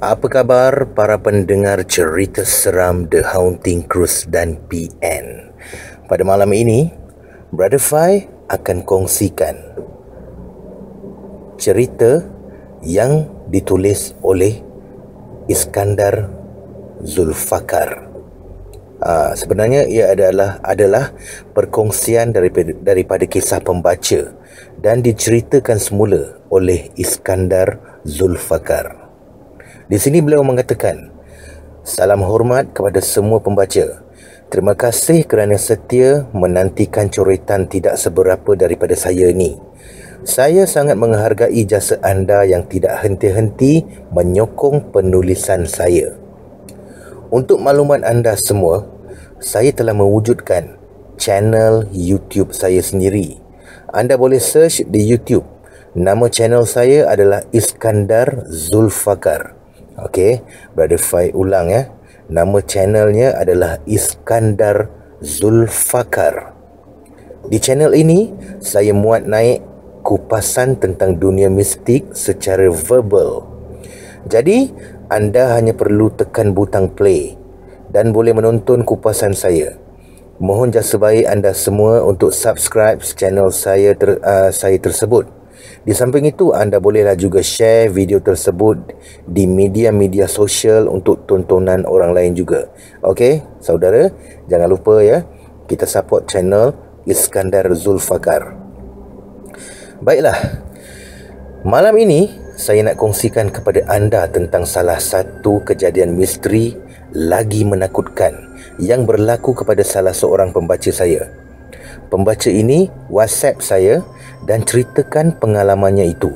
Apa khabar para pendengar cerita seram The Haunting Cruise dan PN? Pada malam ini, Brother Fai akan kongsikan cerita yang ditulis oleh Iskandar Zulfakar. Sebenarnya ia adalah perkongsian daripada kisah pembaca dan diceritakan semula oleh Iskandar Zulfakar. Di sini beliau mengatakan, salam hormat kepada semua pembaca. Terima kasih kerana setia menantikan coretan tidak seberapa daripada saya ni. Saya sangat menghargai jasa anda yang tidak henti-henti menyokong penulisan saya. Untuk maklumat anda semua, saya telah mewujudkan channel YouTube saya sendiri. Anda boleh search di YouTube. Nama channel saya adalah Iskandar Zulfakar. Okey, Brother Fai ulang ya. Nama channelnya adalah Iskandar Zulfakar. Di channel ini, saya muat naik kupasan tentang dunia mistik secara verbal. Jadi, anda hanya perlu tekan butang play dan boleh menonton kupasan saya. Mohon jasa baik anda semua untuk subscribe channel saya tersebut. Di samping itu, anda bolehlah juga share video tersebut di media-media sosial untuk tontonan orang lain juga. Okey, saudara, jangan lupa ya, kita support channel Iskandar Zulfakar. Baiklah, malam ini saya nak kongsikan kepada anda tentang salah satu kejadian misteri lagi menakutkan yang berlaku kepada salah seorang pembaca saya. Pembaca ini WhatsApp saya dan ceritakan pengalamannya itu.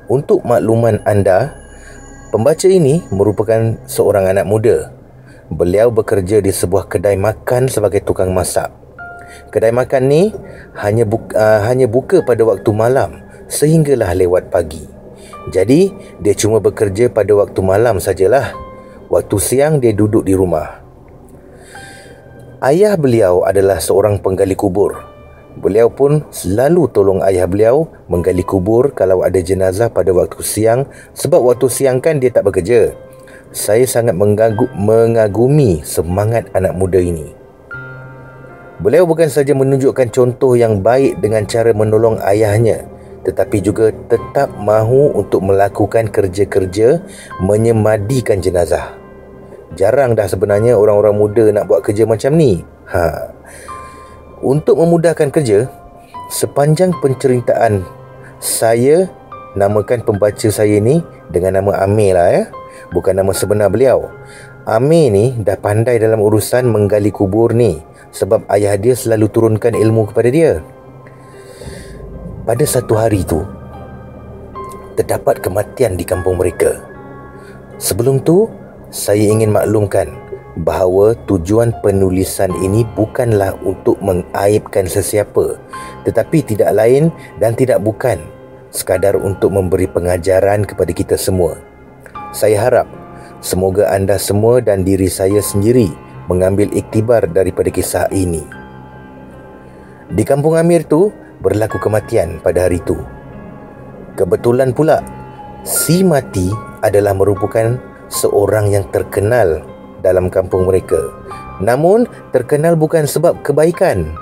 Untuk makluman anda, pembaca ini merupakan seorang anak muda. Beliau bekerja di sebuah kedai makan sebagai tukang masak. Kedai makan ni hanya buka pada waktu malam sehinggalah lewat pagi. Jadi, dia cuma bekerja pada waktu malam sajalah. Waktu siang dia duduk di rumah. Ayah beliau adalah seorang penggali kubur. Beliau pun selalu tolong ayah beliau menggali kubur kalau ada jenazah pada waktu siang, sebab waktu siang kan dia tak bekerja. Saya sangat mengagumi semangat anak muda ini. Beliau bukan saja menunjukkan contoh yang baik dengan cara menolong ayahnya, tetapi juga tetap mahu untuk melakukan kerja-kerja menyemadikan jenazah. Jarang dah sebenarnya orang-orang muda nak buat kerja macam ni. Untuk memudahkan kerja, sepanjang penceritaan saya namakan pembaca saya ni dengan nama Amir lah ya. Bukan nama sebenar beliau. Amir ni dah pandai dalam urusan menggali kubur ni, sebab ayah dia selalu turunkan ilmu kepada dia. Pada satu hari tu, terdapat kematian di kampung mereka. Sebelum tu, saya ingin maklumkan bahawa tujuan penulisan ini bukanlah untuk mengaibkan sesiapa, tetapi tidak lain dan tidak bukan sekadar untuk memberi pengajaran kepada kita semua. Saya harap semoga anda semua dan diri saya sendiri mengambil iktibar daripada kisah ini. Di kampung Amir tu berlaku kematian pada hari itu. Kebetulan pula, si mati adalah merupakan seorang yang terkenal dalam kampung mereka. Namun, terkenal bukan sebab kebaikan.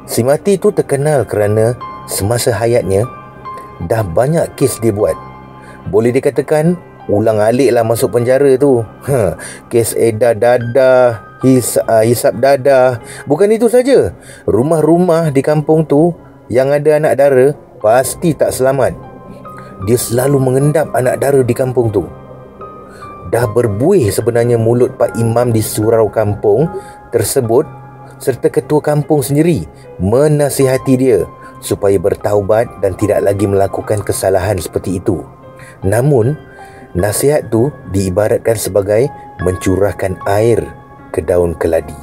Si mati itu terkenal kerana semasa hayatnya dah banyak kes dia buat. Boleh dikatakan ulang alik lah masuk penjara tu. Kes edar dadah, hisap dadah. Bukan itu saja, rumah-rumah di kampung tu yang ada anak dara pasti tak selamat. Dia selalu mengendap anak dara di kampung tu. Dah berbuih sebenarnya mulut Pak Imam di surau kampung tersebut serta ketua kampung sendiri menasihati dia supaya bertaubat dan tidak lagi melakukan kesalahan seperti itu. Namun, nasihat tu diibaratkan sebagai mencurahkan air ke daun keladi.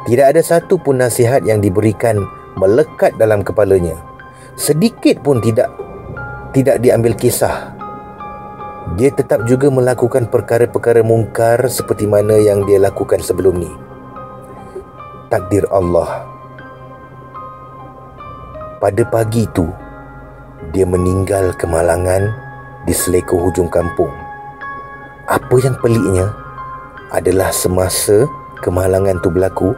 Tidak ada satu pun nasihat yang diberikan melekat dalam kepalanya. Sedikit pun tidak diambil kisah. Dia tetap juga melakukan perkara-perkara mungkar seperti mana yang dia lakukan sebelum ni. Takdir Allah. Pada pagi itu, dia meninggal kemalangan di seleko hujung kampung. Apa yang peliknya adalah semasa kemalangan tu berlaku,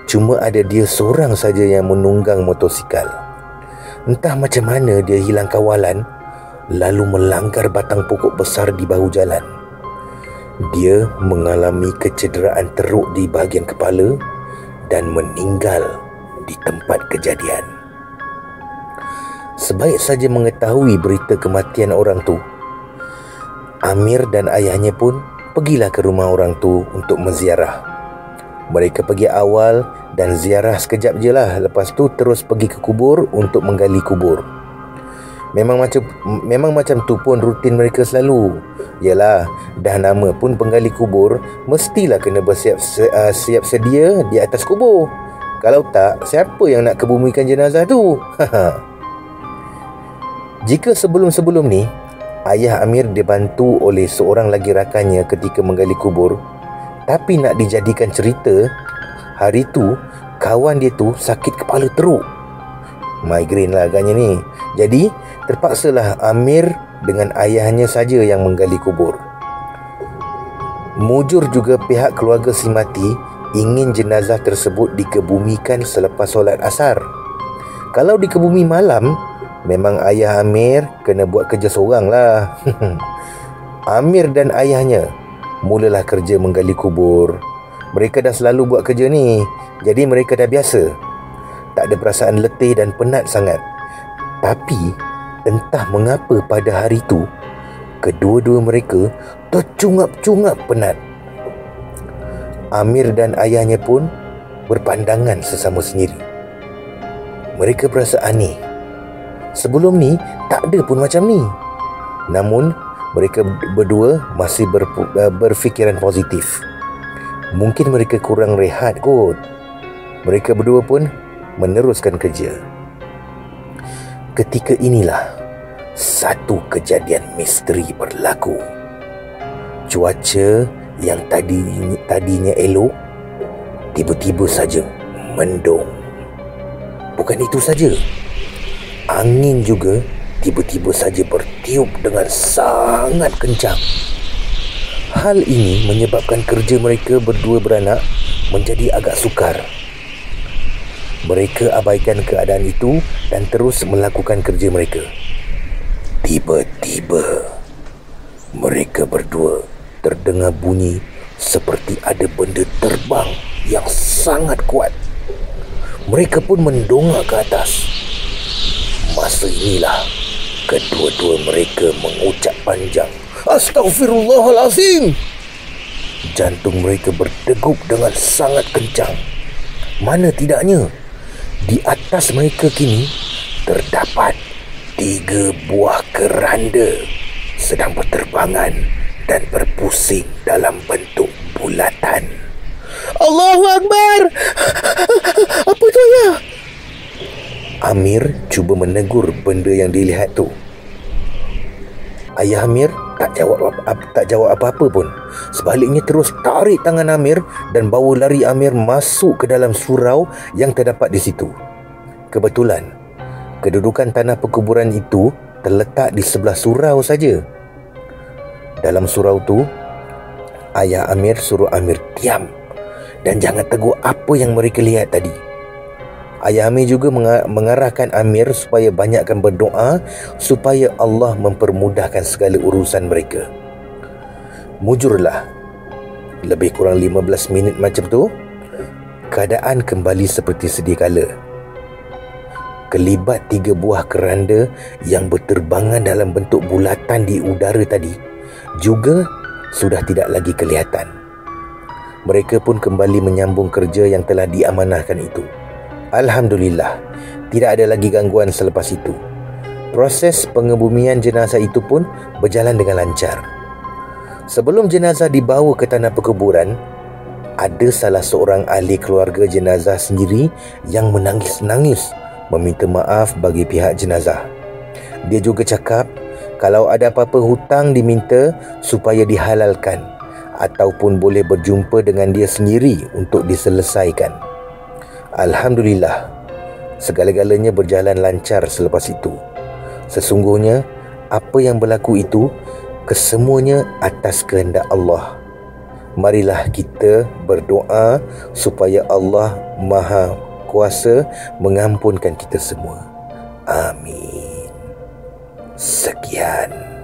cuma ada dia seorang saja yang menunggang motosikal. Entah macam mana dia hilang kawalan, lalu melanggar batang pokok besar di bahu jalan. Dia mengalami kecederaan teruk di bahagian kepala dan meninggal di tempat kejadian. Sebaik saja mengetahui berita kematian orang tu, Amir dan ayahnya pun pergilah ke rumah orang tu untuk menziarah. Mereka pergi awal dan ziarah sekejap je lah. Lepas tu terus pergi ke kubur untuk menggali kubur. Memang macam tu pun rutin mereka selalu. Yalah, dah nama pun penggali kubur, mestilah kena siap sedia di atas kubur. Kalau tak, siapa yang nak kebumikan jenazah tu? Jika sebelum-sebelum ni ayah Amir dibantu oleh seorang lagi rakannya ketika menggali kubur, tapi nak dijadikan cerita, hari tu kawan dia tu sakit kepala teruk. Migraine lah agaknya ni. Jadi terpaksalah Amir dengan ayahnya saja yang menggali kubur. Mujur juga pihak keluarga si mati ingin jenazah tersebut dikebumikan selepas solat asar. Kalau dikebumi malam, memang ayah Amir kena buat kerja seorang lah. Amir dan ayahnya mulalah kerja menggali kubur. Mereka dah selalu buat kerja ni, jadi mereka dah biasa. Tak ada perasaan letih dan penat sangat. Tapi entah mengapa pada hari tu, kedua-dua mereka tercungap-cungap penat. Amir dan ayahnya pun berpandangan sesama sendiri. Mereka berasa aneh. Sebelum ni tak ada pun macam ni. Namun mereka berdua masih berfikiran positif. Mungkin mereka kurang rehat kot. Mereka berdua pun meneruskan kerja. Ketika inilah satu kejadian misteri berlaku. Cuaca yang tadinya elok tiba-tiba saja mendung. Bukan itu saja, angin juga tiba-tiba saja bertiup dengan sangat kencang. Hal ini menyebabkan kerja mereka berdua beranak menjadi agak sukar. Mereka abaikan keadaan itu dan terus melakukan kerja mereka. Tiba-tiba mereka berdua terdengar bunyi seperti ada benda terbang yang sangat kuat. Mereka pun mendongak ke atas. Masa inilah kedua-dua mereka mengucap panjang, "Astaghfirullahalazim." Jantung mereka berdegup dengan sangat kencang. Mana tidaknya, di atas mereka kini terdapat 3 buah keranda sedang berterbangan dan berpusing dalam bentuk bulatan. Allahu Akbar! Apa tu ya? Amir cuba menegur benda yang dilihat tu. Ayah Amir tak jawab apa-apa pun. Sebaliknya terus tarik tangan Amir dan bawa lari Amir masuk ke dalam surau yang terdapat di situ. Kebetulan kedudukan tanah perkuburan itu terletak di sebelah surau saja. Dalam surau tu, ayah Amir suruh Amir diam dan jangan tegur apa yang mereka lihat tadi. Ayah Amir juga mengarahkan Amir supaya banyakkan berdoa supaya Allah mempermudahkan segala urusan mereka. Mujurlah, lebih kurang 15 minit macam tu, keadaan kembali seperti sedia kala. Kelibat 3 buah keranda yang berterbangan dalam bentuk bulatan di udara tadi juga sudah tidak lagi kelihatan. Mereka pun kembali menyambung kerja yang telah diamanahkan itu. Alhamdulillah, tidak ada lagi gangguan selepas itu. Proses pengebumian jenazah itu pun berjalan dengan lancar. Sebelum jenazah dibawa ke tanah perkuburan, ada salah seorang ahli keluarga jenazah sendiri yang menangis-nangis meminta maaf bagi pihak jenazah. Dia juga cakap kalau ada apa-apa hutang diminta supaya dihalalkan ataupun boleh berjumpa dengan dia sendiri untuk diselesaikan. Alhamdulillah, segala-galanya berjalan lancar selepas itu. Sesungguhnya apa yang berlaku itu kesemuanya atas kehendak Allah. Marilah kita berdoa supaya Allah Maha Kuasa mengampunkan kita semua. Amin. Sekian.